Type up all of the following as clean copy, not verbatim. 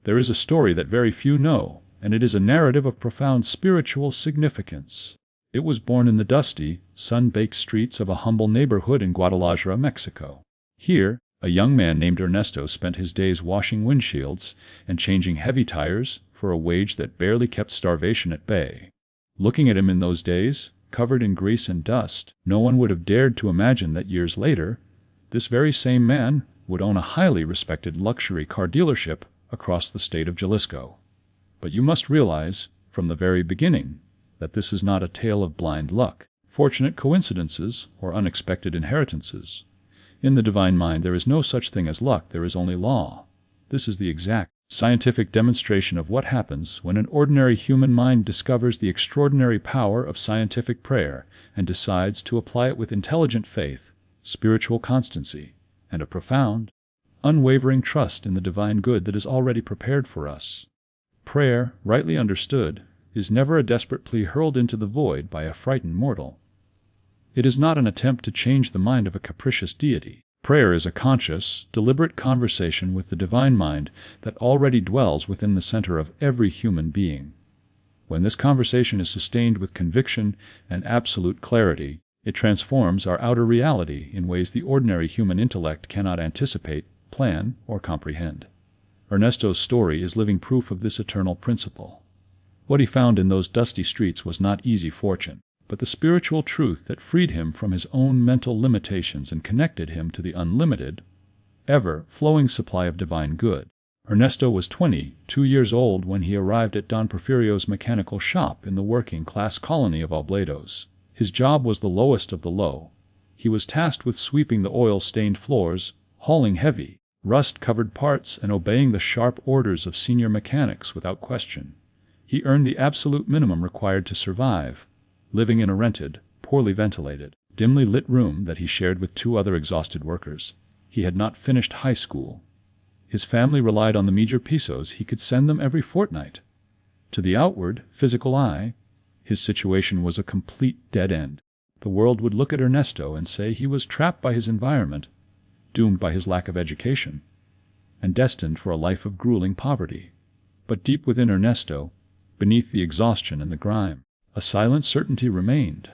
There is a story that very few know, and it is a narrative of profound spiritual significance. It was born in the dusty, sun-baked streets of a humble neighborhood in Guadalajara, Mexico. Here, a young man named Ernesto spent his days washing windshields and changing heavy tires for a wage that barely kept starvation at bay. Looking at him in those days, covered in grease and dust, no one would have dared to imagine that years later, this very same man would own a highly respected luxury car dealership across the state of Jalisco. But you must realize, from the very beginning, that this is not a tale of blind luck, fortunate coincidences, or unexpected inheritances. In the divine mind there is no such thing as luck, there is only law. This is the exact scientific demonstration of what happens when an ordinary human mind discovers the extraordinary power of scientific prayer and decides to apply it with intelligent faith, spiritual constancy, and a profound, unwavering trust in the divine good that is already prepared for us. Prayer, rightly understood, is never a desperate plea hurled into the void by a frightened mortal. It is not an attempt to change the mind of a capricious deity. Prayer is a conscious, deliberate conversation with the divine mind that already dwells within the center of every human being. When this conversation is sustained with conviction and absolute clarity, it transforms our outer reality in ways the ordinary human intellect cannot anticipate, plan, or comprehend. Ernesto's story is living proof of this eternal principle. What he found in those dusty streets was not easy fortune, but the spiritual truth that freed him from his own mental limitations and connected him to the unlimited, ever-flowing supply of divine good. Ernesto was 22 years old when he arrived at Don Porfirio's mechanical shop in the working-class colony of Oblados. His job was the lowest of the low. He was tasked with sweeping the oil-stained floors, hauling heavy, rust-covered parts, and obeying the sharp orders of senior mechanics without question. He earned the absolute minimum required to survive, living in a rented, poorly ventilated, dimly lit room that he shared with 2 other exhausted workers. He had not finished high school. His family relied on the meager pesos he could send them every fortnight. To the outward, physical eye, his situation was a complete dead end. The world would look at Ernesto and say he was trapped by his environment, doomed by his lack of education, and destined for a life of grueling poverty. But deep within Ernesto, beneath the exhaustion and the grime, a silent certainty remained.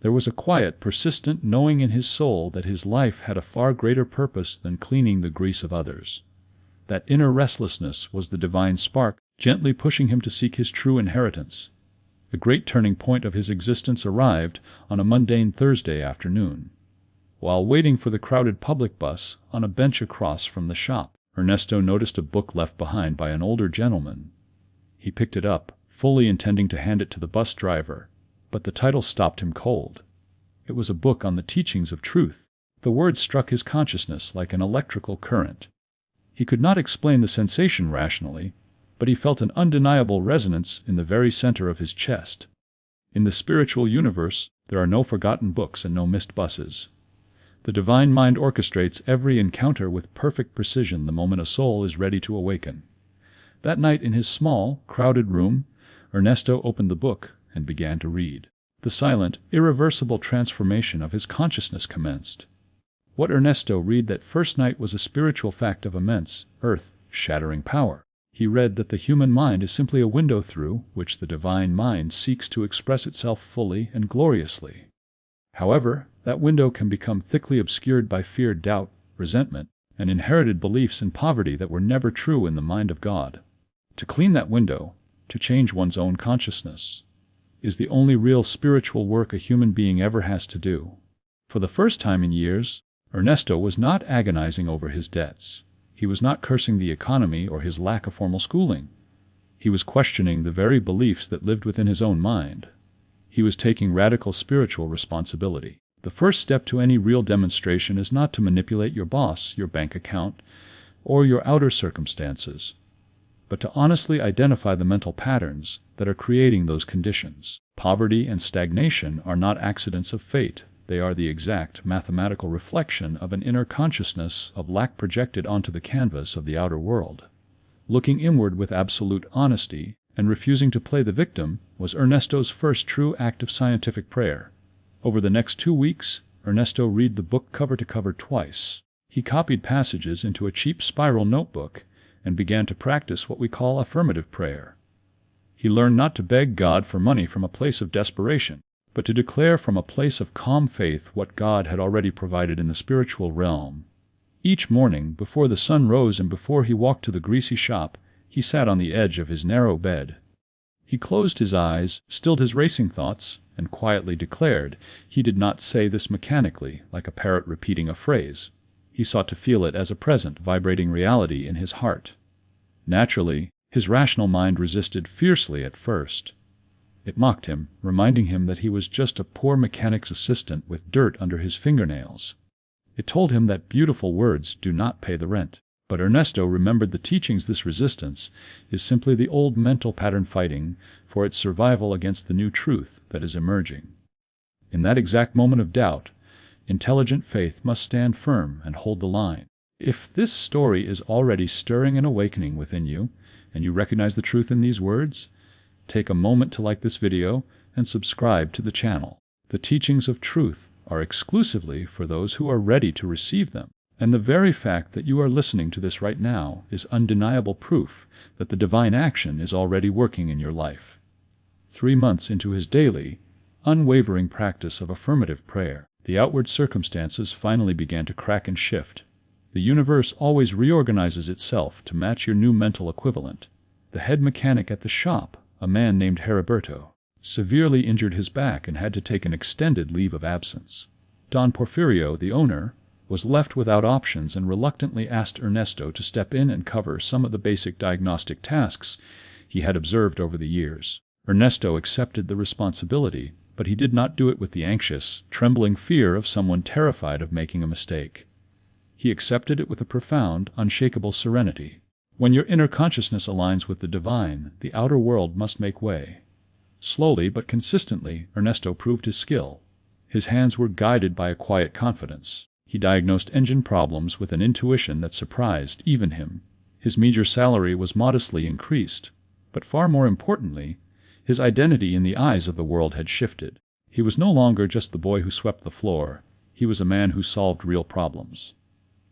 There was a quiet, persistent knowing in his soul that his life had a far greater purpose than cleaning the grease of others. That inner restlessness was the divine spark, gently pushing him to seek his true inheritance. The great turning point of his existence arrived on a mundane Thursday afternoon. While waiting for the crowded public bus on a bench across from the shop, Ernesto noticed a book left behind by an older gentleman. He picked it up, fully intending to hand it to the bus driver, but the title stopped him cold. It was a book on the teachings of truth. The words struck his consciousness like an electrical current. He could not explain the sensation rationally, but he felt an undeniable resonance in the very center of his chest. In the spiritual universe, there are no forgotten books and no missed buses. The divine mind orchestrates every encounter with perfect precision the moment a soul is ready to awaken. That night in his small, crowded room, Ernesto opened the book and began to read. The silent, irreversible transformation of his consciousness commenced. What Ernesto read that first night was a spiritual fact of immense, earth-shattering power. He read that the human mind is simply a window through which the divine mind seeks to express itself fully and gloriously. However, that window can become thickly obscured by fear, doubt, resentment, and inherited beliefs in poverty that were never true in the mind of God. To clean that window, to change one's own consciousness, is the only real spiritual work a human being ever has to do. For the first time in years, Ernesto was not agonizing over his debts. He was not cursing the economy or his lack of formal schooling. He was questioning the very beliefs that lived within his own mind. He was taking radical spiritual responsibility. The first step to any real demonstration is not to manipulate your boss, your bank account, or your outer circumstances, but to honestly identify the mental patterns that are creating those conditions. Poverty and stagnation are not accidents of fate. They are the exact mathematical reflection of an inner consciousness of lack projected onto the canvas of the outer world. Looking inward with absolute honesty and refusing to play the victim was Ernesto's first true act of scientific prayer. Over the next 2 weeks, Ernesto read the book cover to cover twice. He copied passages into a cheap spiral notebook and began to practice what we call affirmative prayer. He learned not to beg God for money from a place of desperation, but to declare from a place of calm faith what God had already provided in the spiritual realm. Each morning, before the sun rose and before he walked to the greasy shop, he sat on the edge of his narrow bed. He closed his eyes, stilled his racing thoughts, and quietly declared. He did not say this mechanically, like a parrot repeating a phrase. He sought to feel it as a present, vibrating reality in his heart. Naturally, his rational mind resisted fiercely at first. It mocked him, reminding him that he was just a poor mechanic's assistant with dirt under his fingernails. It told him that beautiful words do not pay the rent. But Ernesto remembered the teachings. This resistance is simply the old mental pattern fighting for its survival against the new truth that is emerging. In that exact moment of doubt, intelligent faith must stand firm and hold the line. If this story is already stirring an awakening within you, and you recognize the truth in these words, take a moment to like this video and subscribe to the channel. The teachings of truth are exclusively for those who are ready to receive them. And the very fact that you are listening to this right now is undeniable proof that the divine action is already working in your life. 3 months into his daily, unwavering practice of affirmative prayer, the outward circumstances finally began to crack and shift. The universe always reorganizes itself to match your new mental equivalent. The head mechanic at the shop, a man named Heriberto, severely injured his back and had to take an extended leave of absence. Don Porfirio, the owner, was left without options and reluctantly asked Ernesto to step in and cover some of the basic diagnostic tasks he had observed over the years. Ernesto accepted the responsibility, but he did not do it with the anxious, trembling fear of someone terrified of making a mistake. He accepted it with a profound, unshakable serenity. When your inner consciousness aligns with the divine, the outer world must make way. Slowly but consistently, Ernesto proved his skill. His hands were guided by a quiet confidence. He diagnosed engine problems with an intuition that surprised even him. His meager salary was modestly increased, but far more importantly, his identity in the eyes of the world had shifted. He was no longer just the boy who swept the floor. He was a man who solved real problems.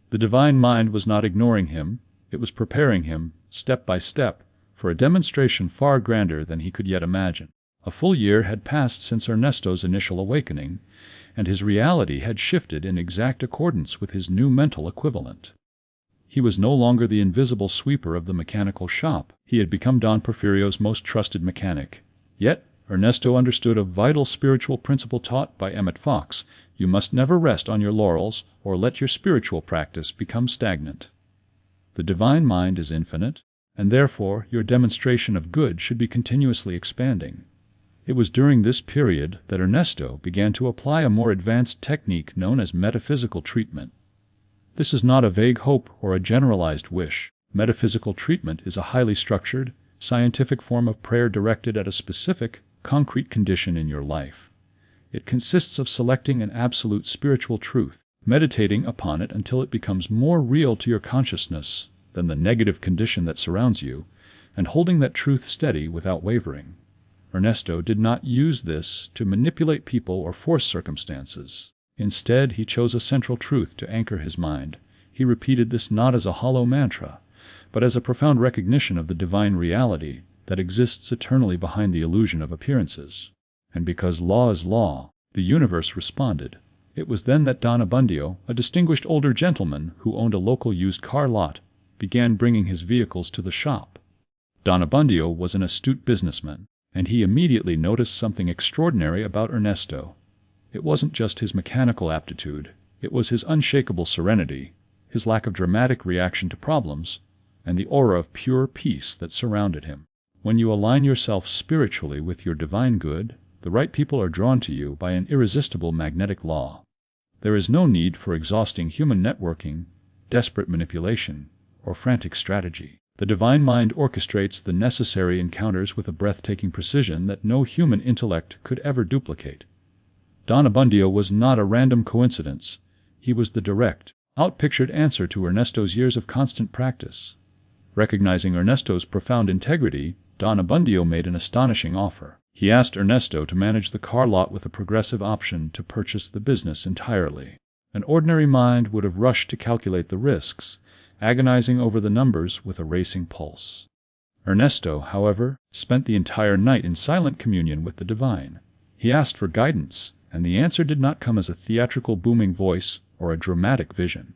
The divine mind was not ignoring him. It was preparing him, step by step, for a demonstration far grander than he could yet imagine. A full year had passed since Ernesto's initial awakening, and his reality had shifted in exact accordance with his new mental equivalent. He was no longer the invisible sweeper of the mechanical shop. He had become Don Porfirio's most trusted mechanic. Yet, Ernesto understood a vital spiritual principle taught by Emmet Fox. You must never rest on your laurels or let your spiritual practice become stagnant. The divine mind is infinite, and therefore your demonstration of good should be continuously expanding. It was during this period that Ernesto began to apply a more advanced technique known as metaphysical treatment. This is not a vague hope or a generalized wish. Metaphysical treatment is a highly structured, scientific form of prayer directed at a specific, concrete condition in your life. It consists of selecting an absolute spiritual truth, meditating upon it until it becomes more real to your consciousness than the negative condition that surrounds you, and holding that truth steady without wavering. Ernesto did not use this to manipulate people or force circumstances. Instead, he chose a central truth to anchor his mind. He repeated this not as a hollow mantra, but as a profound recognition of the divine reality that exists eternally behind the illusion of appearances. And because law is law, the universe responded. It was then that Don Abbondio, a distinguished older gentleman who owned a local used car lot, began bringing his vehicles to the shop. Don Abbondio was an astute businessman, and he immediately noticed something extraordinary about Ernesto. It wasn't just his mechanical aptitude, it was his unshakable serenity, his lack of dramatic reaction to problems, and the aura of pure peace that surrounded him. When you align yourself spiritually with your divine good, the right people are drawn to you by an irresistible magnetic law. There is no need for exhausting human networking, desperate manipulation, or frantic strategy. The divine mind orchestrates the necessary encounters with a breathtaking precision that no human intellect could ever duplicate. Don Abbondio was not a random coincidence. He was the direct, outpictured answer to Ernesto's years of constant practice. Recognizing Ernesto's profound integrity, Don Abbondio made an astonishing offer. He asked Ernesto to manage the car lot with a progressive option to purchase the business entirely. An ordinary mind would have rushed to calculate the risks, agonizing over the numbers with a racing pulse. Ernesto, however, spent the entire night in silent communion with the divine. He asked for guidance, and the answer did not come as a theatrical booming voice or a dramatic vision.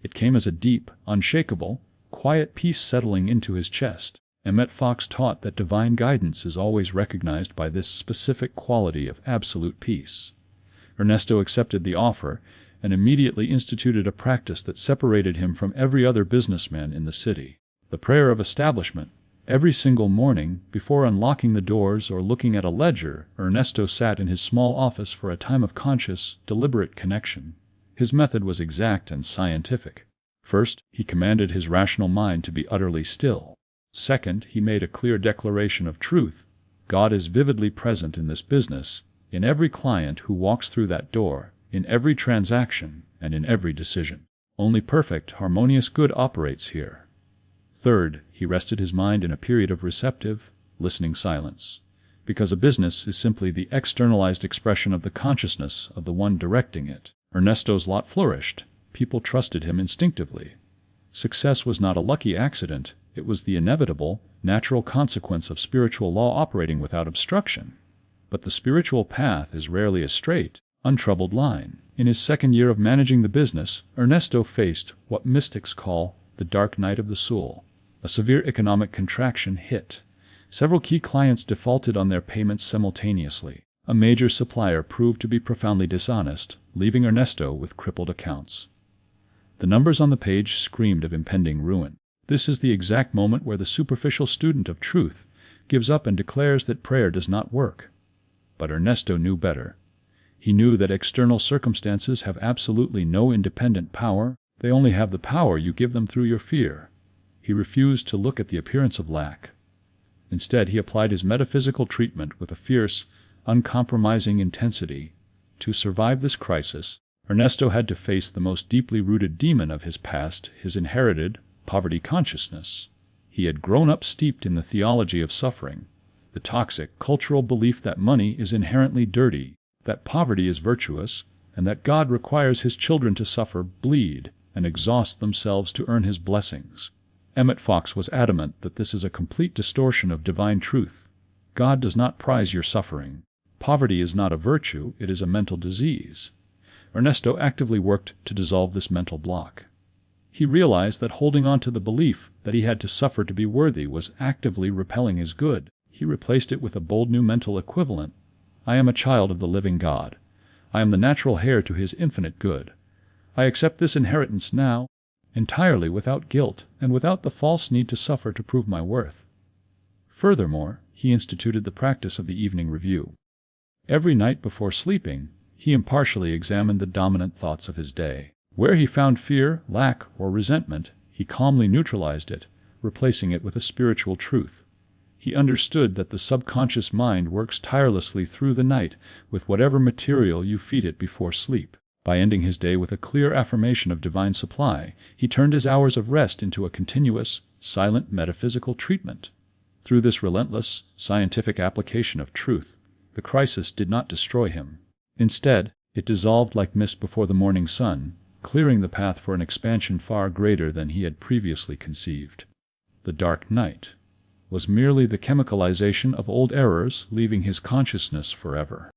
It came as a deep, unshakable, quiet peace settling into his chest. Emmet Fox taught that divine guidance is always recognized by this specific quality of absolute peace. Ernesto accepted the offer and immediately instituted a practice that separated him from every other businessman in the city: the prayer of establishment. Every single morning, before unlocking the doors or looking at a ledger, Ernesto sat in his small office for a time of conscious, deliberate connection. His method was exact and scientific. First, he commanded his rational mind to be utterly still. Second, he made a clear declaration of truth. God is vividly present in this business, in every client who walks through that door, in every transaction, and in every decision. Only perfect, harmonious good operates here. Third, he rested his mind in a period of receptive, listening silence, because a business is simply the externalized expression of the consciousness of the one directing it. Ernesto's lot flourished. People trusted him instinctively. Success was not a lucky accident. It was the inevitable, natural consequence of spiritual law operating without obstruction. But the spiritual path is rarely a straight, untroubled line. In his second year of managing the business, Ernesto faced what mystics call the dark night of the soul. A severe economic contraction hit. Several key clients defaulted on their payments simultaneously. A major supplier proved to be profoundly dishonest, leaving Ernesto with crippled accounts. The numbers on the page screamed of impending ruin. This is the exact moment where the superficial student of truth gives up and declares that prayer does not work. But Ernesto knew better. He knew that external circumstances have absolutely no independent power. They only have the power you give them through your fear. He refused to look at the appearance of lack. Instead, he applied his metaphysical treatment with a fierce, uncompromising intensity. To survive this crisis, Ernesto had to face the most deeply rooted demon of his past, his inherited poverty consciousness. He had grown up steeped in the theology of suffering, the toxic cultural belief that money is inherently dirty, that poverty is virtuous, and that God requires his children to suffer, bleed, and exhaust themselves to earn his blessings. Emmet Fox was adamant that this is a complete distortion of divine truth. God does not prize your suffering. Poverty is not a virtue, it is a mental disease. Ernesto actively worked to dissolve this mental block. He realized that holding on to the belief that he had to suffer to be worthy was actively repelling his good. He replaced it with a bold new mental equivalent. I am a child of the living God. I am the natural heir to his infinite good. I accept this inheritance now, entirely without guilt and without the false need to suffer to prove my worth. Furthermore, he instituted the practice of the evening review. Every night before sleeping, he impartially examined the dominant thoughts of his day. Where he found fear, lack, or resentment, he calmly neutralized it, replacing it with a spiritual truth. He understood that the subconscious mind works tirelessly through the night with whatever material you feed it before sleep. By ending his day with a clear affirmation of divine supply, he turned his hours of rest into a continuous, silent metaphysical treatment. Through this relentless, scientific application of truth, the crisis did not destroy him. Instead, it dissolved like mist before the morning sun, clearing the path for an expansion far greater than he had previously conceived. The dark night was merely the chemicalization of old errors, leaving his consciousness forever.